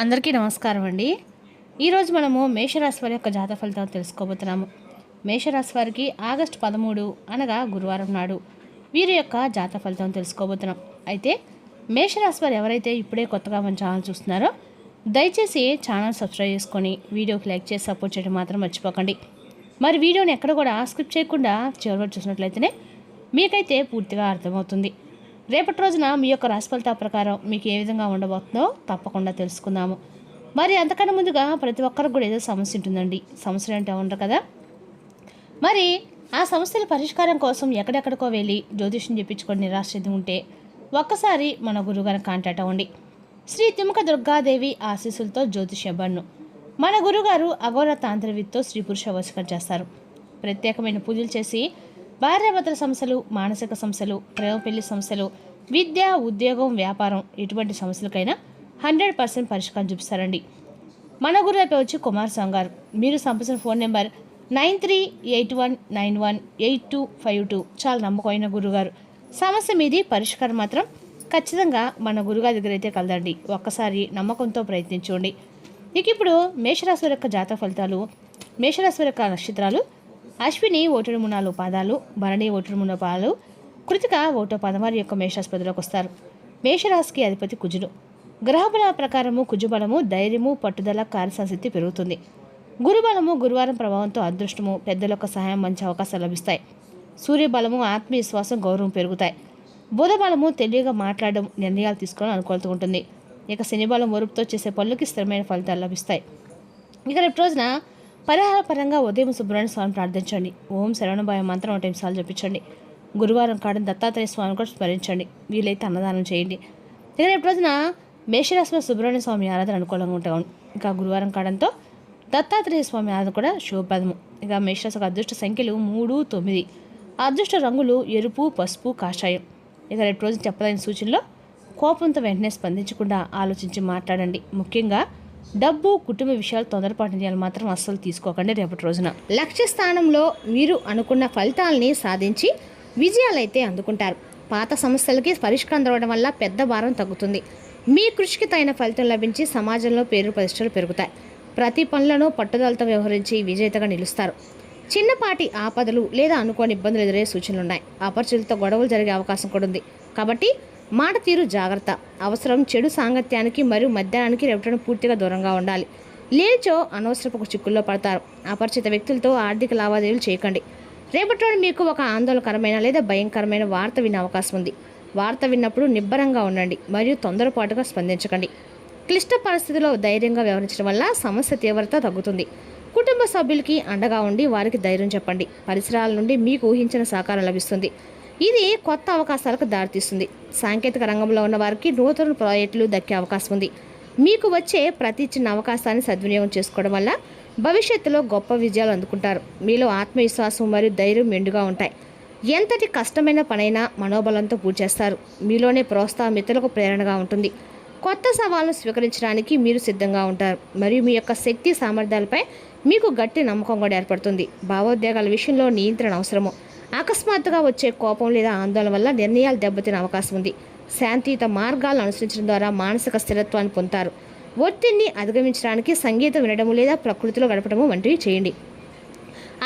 అందరికీ నమస్కారం అండి. ఈరోజు మనము మేషరాశి వారి యొక్క జాతక ఫలితాలు తెలుసుకోబోతున్నాము. మేషరాశి వారికి ఆగస్టు 13 అనగా గురువారం నాడు వీరి యొక్క జాతక ఫలితం తెలుసుకోబోతున్నాం. అయితే మేషరాశి వారు ఎవరైతే ఇప్పుడే కొత్తగా మన ఛానల్ చూస్తున్నారో దయచేసి ఛానల్ సబ్స్క్రైబ్ చేసుకొని వీడియోకి లైక్ చేసి సపోర్ట్ చేయడం మాత్రం మర్చిపోకండి. మరి వీడియోని ఎక్కడ కూడా స్కిప్ చేయకుండా చివరి వరకు చూసినట్లయితేనే మీకైతే పూర్తిగా అర్థమవుతుంది. రేపటి రోజున మీ యొక్క రాశి ఫలితాల ప్రకారం మీకు ఏ విధంగా ఉండబోతుందో తప్పకుండా తెలుసుకుందాము. మరి అంతకన్నా ముందుగా ప్రతి ఒక్కరికి కూడా ఏదో సమస్య ఉంటుందండి. సమస్యలు అంటే ఉండరు కదా. మరి ఆ సమస్యల పరిష్కారం కోసం ఎక్కడెక్కడికో వెళ్ళి జ్యోతిష్యం చెప్పించుకొని నిరాశ చెంది ఉంటే ఒక్కసారి మన గురువుగారిని కాంటాక్ట్ అవ్వండి. శ్రీ తిముక దుర్గాదేవి ఆశీస్సులతో జ్యోతిష్యబన్ను మన గురుగారు అఘోర తాంత్రవిద్తో స్త్రీ పురుష వశీకరణ చేస్తారు. ప్రత్యేకమైన పూజలు చేసి భార్యాభర్తల సమస్యలు, మానసిక సమస్యలు, ప్రేమ పెళ్లి సమస్యలు, విద్య, ఉద్యోగం, వ్యాపారం ఎటువంటి సమస్యలకైనా 100% పరిష్కారం చూపిస్తారండి. మన గురువు వచ్చి కుమారస్వామి గారు. మీరు సంప్రదించిన ఫోన్ నెంబర్ 9381918252. చాలా నమ్మకమైన గురుగారు. సమస్య మీది పరిష్కారం మాత్రం ఖచ్చితంగా మన గురుగారి దగ్గర అయితే కలదండి. ఒక్కసారి నమ్మకంతో ప్రయత్నించండి. ఇక ఇప్పుడు మేషరాశి యొక్క జాతక ఫలితాలు. మేషరాశి యొక్క నక్షత్రాలు అశ్విని 1-3 పాదాలు, భరణి 1-3 పాదాలు, కృతిక 1 పాదం వారి యొక్క మేషరాశి పరిధిలోకి వస్తారు. మేషరాశికి అధిపతి కుజుడు. గ్రహబల ప్రకారము కుజుబలము ధైర్యము, పట్టుదల, కార్యసాశక్తి పెరుగుతుంది. గురుబలము గురువారం ప్రభావంతో అదృష్టము, పెద్దల యొక్క సహాయం, మంచి అవకాశాలు లభిస్తాయి. సూర్యబలము ఆత్మవిశ్వాసం, గౌరవం పెరుగుతాయి. బుధ బలము తెలివిగా మాట్లాడడం, నిర్ణయాలు తీసుకోవడం అనుకూలత ఉంటుంది. ఇక శని బలం ఓర్పుతో చేసే పనులకి స్థిరమైన ఫలితాలు లభిస్తాయి. ఇక రేపు రోజున పరిహార పరంగా ఉదయం సుబ్రహ్మణ్య స్వామిని ప్రార్థించండి. ఓం శరవణభాయ మంత్రం 1 నిమిషాలు జపించండి. గురువారం కాడని దత్తాత్రేయ స్వామిని కూడా స్మరించండి. వీలైతే అన్నదానం చేయండి. ఇక రేపు రోజున మేషరాశిలో సుబ్రహ్మణ్య స్వామి ఆరాధన అనుకూలంగా ఉంటాం. ఇంకా గురువారం కాడంతో దత్తాత్రేయ స్వామి ఆరాధన కూడా శుభప్రదము. ఇక మేషరాశికి అదృష్ట సంఖ్యలు 3, 9. అదృష్ట రంగులు ఎరుపు, పసుపు, కాషాయం. ఇక రేపు రోజు చెప్పదగిన సూచనలో కోపంతో వెంటనే స్పందించకుండా ఆలోచించి మాట్లాడండి. ముఖ్యంగా డబ్బు, కుటుంబ విషయాలు తొందరపాటు నిర్ణయాలు మాత్రం అస్సలు తీసుకోకండి. రేపటి రోజున లక్ష్య స్థానంలో మీరు అనుకున్న ఫలితాలని సాధించి విజయాలైతే అందుకుంటారు. పాత సమస్యలకి పరిష్కారం దొరకడం వల్ల పెద్ద భారం తగ్గుతుంది. మీ కృషికి తగిన ఫలితం లభించి సమాజంలో పేరు ప్రతిష్టలు పెరుగుతాయి. ప్రతి పనులను పట్టుదలతో వ్యవహరించి విజేతగా నిలుస్తారు. చిన్నపాటి ఆపదలు లేదా అనుకోని ఇబ్బందులు ఎదురయ్యే సూచనలు ఉన్నాయి. అపరిచితులతో గొడవలు జరిగే అవకాశం కూడా ఉంది. కాబట్టి మాట తీరు జాగ్రత్త అవసరం. చెడు సాంగత్యానికి మరియు మద్యానికి రేపటిని పూర్తిగా దూరంగా ఉండాలి. లేచో అనవసరపు చిక్కుల్లో పడతారు. అపరిచిత వ్యక్తులతో ఆర్థిక లావాదేవీలు చేయకండి. రేపటి మీకు ఒక ఆందోళనకరమైన లేదా భయంకరమైన వార్త వినే అవకాశం ఉంది. వార్త విన్నప్పుడు నిబ్బరంగా ఉండండి మరియు తొందరపాటుగా స్పందించకండి. క్లిష్ట పరిస్థితుల్లో ధైర్యంగా వ్యవహరించడం వల్ల సమస్య తీవ్రత తగ్గుతుంది. కుటుంబ సభ్యులకి అండగా ఉండి వారికి ధైర్యం చెప్పండి. పరిసరాల నుండి మీకు ఊహించిన సహకారం లభిస్తుంది. ఇది కొత్త అవకాశాలకు దారితీస్తుంది. సాంకేతిక రంగంలో ఉన్న వారికి నూతన ప్రాజెక్టులు దక్కే అవకాశం ఉంది. మీకు వచ్చే ప్రతి చిన్న అవకాశాన్ని సద్వినియోగం చేసుకోవడం వల్ల భవిష్యత్తులో గొప్ప విజయాలు అందుకుంటారు. మీలో ఆత్మవిశ్వాసం మరియు ధైర్యం మెండుగా ఉంటాయి. ఎంతటి కష్టమైన పనైనా మనోబలంతో పూర్తి చేస్తారు. మీలోనే ప్రోత్సాహం ఇతరులకు ప్రేరణగా ఉంటుంది. కొత్త సవాళ్ళను స్వీకరించడానికి మీరు సిద్ధంగా ఉంటారు మరియు మీ యొక్క శక్తి సామర్థ్యాలపై మీకు గట్టి నమ్మకం కూడా ఏర్పడుతుంది. భావోద్వేగాల విషయంలో నియంత్రణ అవసరము. అకస్మాత్తుగా వచ్చే కోపం లేదా ఆందోళన వల్ల నిర్ణయాలు దెబ్బతినే అవకాశం ఉంది. శాంతియుత మార్గాలను అనుసరించడం ద్వారా మానసిక స్థిరత్వాన్ని పొందుతారు. ఒత్తిడిని అధిగమించడానికి సంగీతం వినడము లేదా ప్రకృతిలో గడపడము వంటివి చేయండి.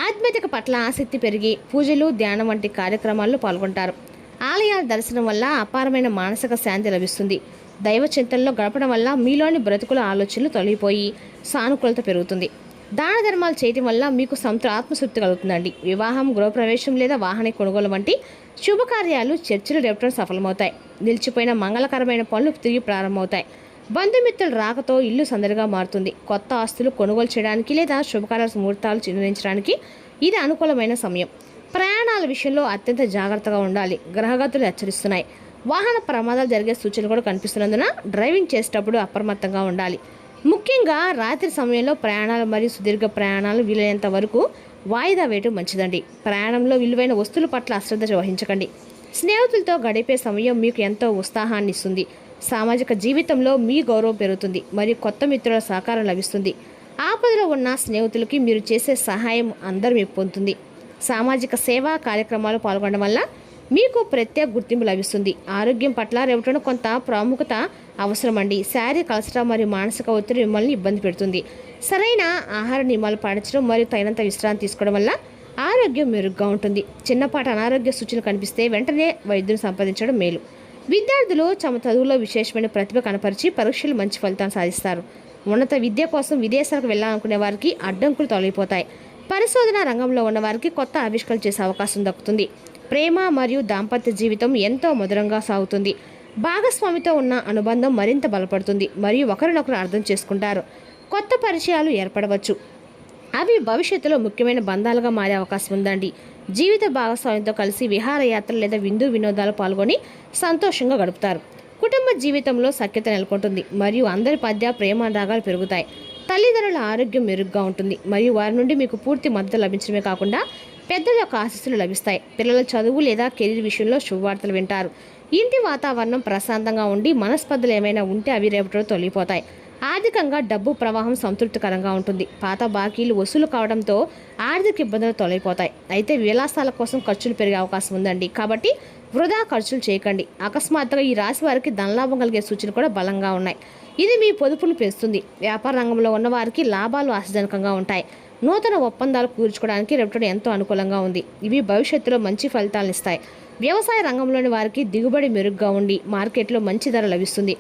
ఆధ్యాత్మిక పట్ల ఆసక్తి పెరిగి పూజలు, ధ్యానం వంటి కార్యక్రమాల్లో పాల్గొంటారు. ఆలయాల దర్శనం వల్ల అపారమైన మానసిక శాంతి లభిస్తుంది. దైవ చింతనలో గడపడం వల్ల మీలోని బ్రతుకుల ఆలోచనలు తొలగిపోయి సానుకూలత పెరుగుతుంది. దాన ధర్మాలు చేయడం వల్ల మీకు ఆత్మశుద్ధి కలుగుతుందండి. వివాహం, గృహప్రవేశం లేదా వాహన కొనుగోలు వంటి శుభకార్యాలు, చర్చలు రేపటం సఫలమవుతాయి. నిలిచిపోయిన మంగళకరమైన పనులు తిరిగి ప్రారంభమవుతాయి. బంధుమిత్రుల రాకతో ఇల్లు సందడిగా మారుతుంది. కొత్త ఆస్తులు కొనుగోలు చేయడానికి లేదా శుభకార్య ముహూర్తాలు నిర్ణయించడానికి ఇది అనుకూలమైన సమయం. ప్రయాణాల విషయంలో అత్యంత జాగ్రత్తగా ఉండాలి. గ్రహగతులు హెచ్చరిస్తున్నాయి. వాహన ప్రమాదాలు జరిగే సూచనలు కూడా కనిపిస్తున్నందున డ్రైవింగ్ చేసేటప్పుడు అప్రమత్తంగా ఉండాలి. ముఖ్యంగా రాత్రి సమయంలో ప్రయాణాలు మరియు సుదీర్ఘ ప్రయాణాలు వీలైనంత వరకు వాయిదా వేయటం మంచిదండి. ప్రయాణంలో విలువైన వస్తువుల పట్ల అశ్రద్ధ వహించకండి. స్నేహితులతో గడిపే సమయం మీకు ఎంతో ఉత్సాహాన్ని ఇస్తుంది. సామాజిక జీవితంలో మీ గౌరవం పెరుగుతుంది మరియు కొత్త మిత్రుల సహకారం లభిస్తుంది. ఆపదలో ఉన్న స్నేహితులకి మీరు చేసే సహాయం అందరూ పొందుతుంది. సామాజిక సేవా కార్యక్రమాలు పాల్గొనడం వల్ల మీకు ప్రత్యేక గుర్తింపు లభిస్తుంది. ఆరోగ్యం పట్ల రేపటి కొంత ప్రాముఖ్యత అవసరమండి. శారీరక అలసట మరియు మానసిక ఒత్తిడి మిమ్మల్ని ఇబ్బంది పెడుతుంది. సరైన ఆహార నియమాలు పాటించడం మరియు తగినంత విశ్రాంతి తీసుకోవడం వల్ల ఆరోగ్యం మెరుగ్గా ఉంటుంది. చిన్నపాటి అనారోగ్య సూచనలు కనిపిస్తే వెంటనే వైద్యుని సంప్రదించడం మేలు. విద్యార్థులు తమ చదువులో విశేషమైన ప్రతిభ కనపరిచి పరీక్షలు మంచి ఫలితాలు సాధిస్తారు. ఉన్నత విద్య కోసం విదేశాలకు వెళ్ళాలనుకునే వారికి అడ్డంకులు తొలగిపోతాయి. పరిశోధన రంగంలో ఉన్న వారికి కొత్త ఆవిష్కరణ చేసే అవకాశం దక్కుతుంది. ప్రేమ మరియు దాంపత్య జీవితం ఎంతో మధురంగా సాగుతుంది. భాగస్వామితో ఉన్న అనుబంధం మరింత బలపడుతుంది మరియు ఒకరినొకరు అర్థం చేసుకుంటారు. కొత్త పరిచయాలు ఏర్పడవచ్చు. అవి భవిష్యత్తులో ముఖ్యమైన బంధాలుగా మారే అవకాశం ఉందండి. జీవిత భాగస్వామితో కలిసి విహారయాత్రలు లేదా విందు వినోదాలు పాల్గొని సంతోషంగా గడుపుతారు. కుటుంబ జీవితంలో సఖ్యత నెలకొంటుంది మరియు అందరి మధ్య ప్రేమానురాగాలు పెరుగుతాయి. తల్లిదండ్రుల ఆరోగ్యం మెరుగ్గా ఉంటుంది మరియు వారి నుండి మీకు పూర్తి మద్దతు లభించడమే కాకుండా పెద్దల యొక్క ఆశీస్సులు లభిస్తాయి. పిల్లల చదువు లేదా కెరీర్ విషయంలో శుభవార్తలు వింటారు. ఇంటి వాతావరణం ప్రశాంతంగా ఉండి మనస్పర్ధలు ఏమైనా ఉంటే అవి రేపటిలో తొలగిపోతాయి. ఆర్థికంగా డబ్బు ప్రవాహం సంతృప్తికరంగా ఉంటుంది. పాత బాకీలు వసూలు కావడంతో ఆర్థిక ఇబ్బందులు తొలగిపోతాయి. అయితే విలాసాల కోసం ఖర్చులు పెరిగే అవకాశం ఉందండి. కాబట్టి వృధా ఖర్చులు చేయకండి. అకస్మాత్తుగా ఈ రాశి వారికి ధనలాభం కలిగే సూచనలు కూడా బలంగా ఉన్నాయి. ఇది మీ పొదుపును పెంచుతుంది. వ్యాపార రంగంలో ఉన్న వారికి లాభాలు ఆశాజనకంగా ఉంటాయి. నూతన ఒప్పందాలు కూర్చుకోవడానికి రేపటి ఎంతో అనుకూలంగా ఉంది. ఇవి భవిష్యత్తులో మంచి ఫలితాలను ఇస్తాయి. వ్యవసాయ రంగంలోని వారికి దిగుబడి మెరుగ్గా ఉండి మార్కెట్లో మంచి ధర లభిస్తుంది.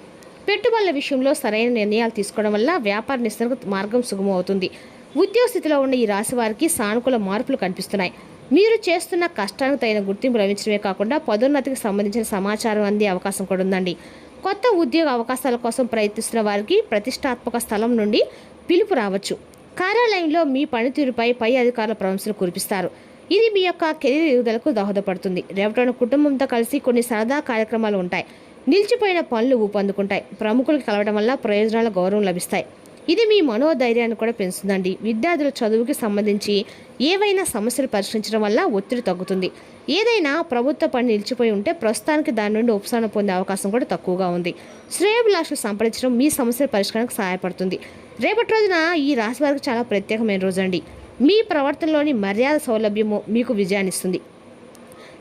పెట్టుబడుల విషయంలో సరైన నిర్ణయాలు తీసుకోవడం వల్ల వ్యాపార నిస్తరణకు మార్గం సుగమం అవుతుంది. ఉద్యోగ స్థితిలో ఉన్న ఈ రాశి వారికి సానుకూల మార్పులు కనిపిస్తున్నాయి. మీరు చేస్తున్న కష్టానికి తగిన గుర్తింపు లభించడమే కాకుండా పదోన్నతికి సంబంధించిన సమాచారం అందే అవకాశం కూడా ఉందండి. కొత్త ఉద్యోగ అవకాశాల కోసం ప్రయత్నిస్తున్న వారికి ప్రతిష్టాత్మక స్థలం నుండి పిలుపు రావచ్చు. కార్యాలయంలో మీ పనితీరుపై పై అధికారుల ప్రశంసలు కురిపిస్తారు. ఇది మీ యొక్క కెరీర్ ఎదుగుదలకు దోహదపడుతుంది. రేపటిన కుటుంబంతో కలిసి కొన్ని సరదా కార్యక్రమాలు ఉంటాయి. నిలిచిపోయిన పనులు ఊపందుకుంటాయి. ప్రముఖులకు కలవడం వల్ల ప్రయోజనాల గౌరవం లభిస్తాయి. ఇది మీ మనోధైర్యాన్ని కూడా పెంచుతుందండి. విద్యార్థుల చదువుకి సంబంధించి ఏవైనా సమస్యలు పరిష్కరించడం వల్ల ఒత్తిడి తగ్గుతుంది. ఏదైనా ప్రభుత్వ పని నిలిచిపోయి ఉంటే ప్రస్తుతానికి దాని నుండి ఉపశమనం పొందే అవకాశం కూడా తక్కువగా ఉంది. శ్రేయోభిలాషులు సంప్రదించడం మీ సమస్యల పరిష్కారానికి సహాయపడుతుంది. రేపటి రోజున ఈ రాశి వారికి చాలా ప్రత్యేకమైన రోజు అండి. మీ ప్రవర్తనలోని మర్యాద సౌలభ్యము మీకు విజయాన్నిస్తుంది.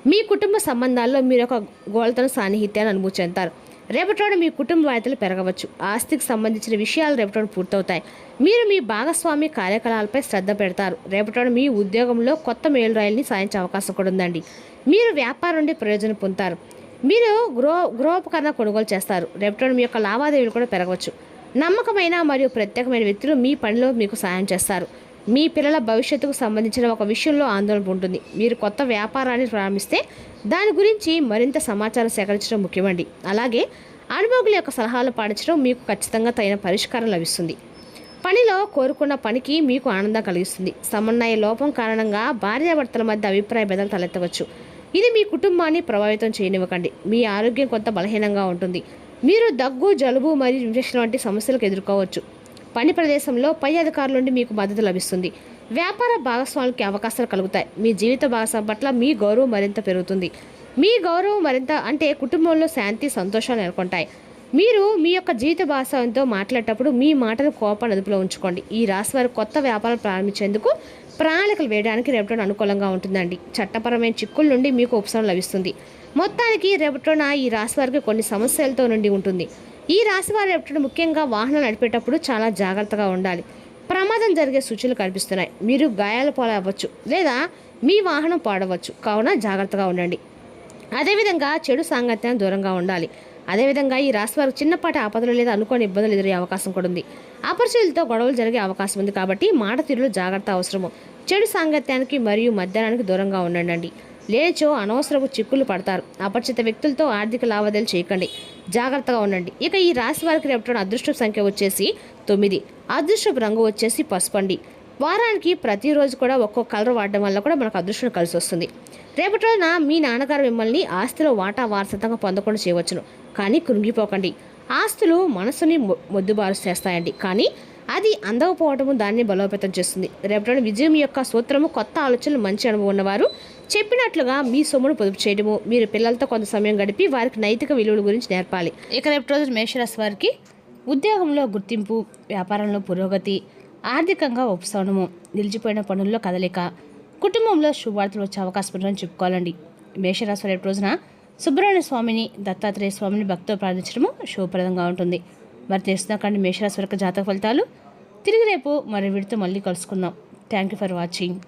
మీ కుటుంబ సంబంధాల్లో మీరు ఒక గోళతను సాన్నిహిత్యాన్ని అనుభూతి చెందుతారు. రేపటి మీ కుటుంబ బాధ్యతలు పెరగవచ్చు. ఆస్తికి సంబంధించిన విషయాలు రేపటి పూర్తవుతాయి. మీరు మీ భాగస్వామి కార్యకలాపాలపై శ్రద్ధ పెడతారు. రేపటి మీ ఉద్యోగంలో కొత్త మేలురాయిల్ని సాధించే అవకాశం కూడా ఉందండి. మీరు వ్యాపారం నుండి ప్రయోజనం పొందుతారు. మీరు గృహోపకరణ కొనుగోలు చేస్తారు. రేపటి మీ యొక్క లావాదేవీలు కూడా పెరగవచ్చు. నమ్మకమైన మరియు ప్రత్యేకమైన వ్యక్తులు మీ పనిలో మీకు సహాయం చేస్తారు. మీ పిల్లల భవిష్యత్తుకు సంబంధించిన ఒక విషయంలో ఆందోళన ఉంటుంది. మీరు కొత్త వ్యాపారాన్ని ప్రారంభిస్తే దాని గురించి మరింత సమాచారం సేకరించడం ముఖ్యమండి. అలాగే అనుభవకుల యొక్క సలహాలు పాటించడం మీకు ఖచ్చితంగా తగిన పరిష్కారం లభిస్తుంది. పనిలో కోరుకున్న పనికి మీకు ఆనందం కలిగిస్తుంది. సమన్వయ లోపం కారణంగా భార్యాభర్తల మధ్య అభిప్రాయ భేదాలు తలెత్తవచ్చు. ఇది మీ కుటుంబాన్ని ప్రభావితం చేయనివ్వకండి. మీ ఆరోగ్యం కొంత బలహీనంగా ఉంటుంది. మీరు దగ్గు, జలుబు మరియు ఇన్ఫెక్షన్ వంటి సమస్యలకు ఎదుర్కోవచ్చు. పని ప్రదేశంలో పై అధికారుల నుండి మీకు మద్దతు లభిస్తుంది. వ్యాపార భాగస్వాములకి అవకాశాలు కలుగుతాయి. మీ జీవిత భాగస్వామి పట్ల మీ గౌరవం మరింత పెరుగుతుంది. మీ గౌరవం మరింత అంటే కుటుంబంలో శాంతి, సంతోషాలు నెలకొంటాయి. మీరు మీ యొక్క జీవిత భాగస్వామితో మాట్లాడేటప్పుడు మీ మాటను కోపాన్ని అదుపులో ఉంచుకోండి. ఈ రాశి వారు కొత్త వ్యాపారం ప్రారంభించేందుకు ప్రణాళికలు వేయడానికి రేపటి అనుకూలంగా ఉంటుందండి. చట్టపరమైన చిక్కుల నుండి మీకు ఉపశమనం లభిస్తుంది. మొత్తానికి రేపటిన ఈ రాశి వారికి కొన్ని సమస్యలతో నుండి ఉంటుంది. ఈ రాశి వారి రేపటి ముఖ్యంగా వాహనాలు నడిపేటప్పుడు చాలా జాగ్రత్తగా ఉండాలి. ప్రమాదం జరిగే సూచనలు కనిపిస్తున్నాయి. మీరు గాయాల పాలవ్వచ్చు లేదా మీ వాహనం పాడవచ్చు. కావున జాగ్రత్తగా ఉండండి. అదేవిధంగా చెడు సాంగత్యానికి దూరంగా ఉండాలి. అదేవిధంగా ఈ రాశి వారికి చిన్నపాటి ఆపదలు లేదా అనుకోని ఇబ్బందులు ఎదురయ్యే అవకాశం కూడా ఉంది. అపరిచితులతో గొడవలు జరిగే అవకాశం ఉంది. కాబట్టి మాట తీరులో జాగ్రత్త అవసరము. చెడు సాంగత్యానికి మరియు మధ్యాహ్నానికి దూరంగా ఉండండి. లేచో అనవసరపు చిక్కులు పడతారు. అపరిచిత వ్యక్తులతో ఆర్థిక లావాదేవీలు చేయకండి. జాగ్రత్తగా ఉండండి. ఇక ఈ రాశి వారికి రేపటి అదృష్ట సంఖ్య వచ్చేసి 9. అదృష్టపు రంగు వచ్చేసి పసుపండి. వారానికి ప్రతిరోజు కూడా ఒక్కో కలర్ వాడడం వల్ల కూడా మనకు అదృష్టం కలిసి వస్తుంది. రేపటి రోజున మీ నాన్నగారు మిమ్మల్ని ఆస్తిలో వాటా వారసత్వంగా పొందకుండా చేయవచ్చును. కానీ కృంగిపోకండి. ఆస్తులు మనసుని మొద్దుబారు చేస్తాయండి. కానీ అది అందకపోవటము దాన్ని బలోపేతం చేస్తుంది. రేపటి విజయం యొక్క సూత్రము కొత్త ఆలోచనలు, మంచి అనుభవం ఉన్నవారు చెప్పినట్లుగా మీ సొమ్మును పొదుపు చేయడము, మీరు పిల్లలతో కొంత సమయం గడిపి వారికి నైతిక విలువల గురించి నేర్పాలి. ఇక రేపటి రోజు మేషరాశి వారికి ఉద్యోగంలో గుర్తింపు, వ్యాపారంలో పురోగతి, ఆర్థికంగా ఉపశమనము, నిలిచిపోయిన పనుల్లో కదలిక, కుటుంబంలో శుభవార్తలు వచ్చే అవకాశం ఉందని చెప్పుకోవాలండి. మేషరాశి రేపు రోజున సుబ్రహ్మణ్య స్వామిని, దత్తాత్రేయ స్వామిని భక్తితో ప్రార్థించడము శుభప్రదంగా ఉంటుంది. మరి తెలుసుకున్నాకండి మేషరాశి వరకు జాతక ఫలితాలు. తిరిగి రేపు మరి వీడితో మళ్ళీ కలుసుకుందాం. Thank you for watching.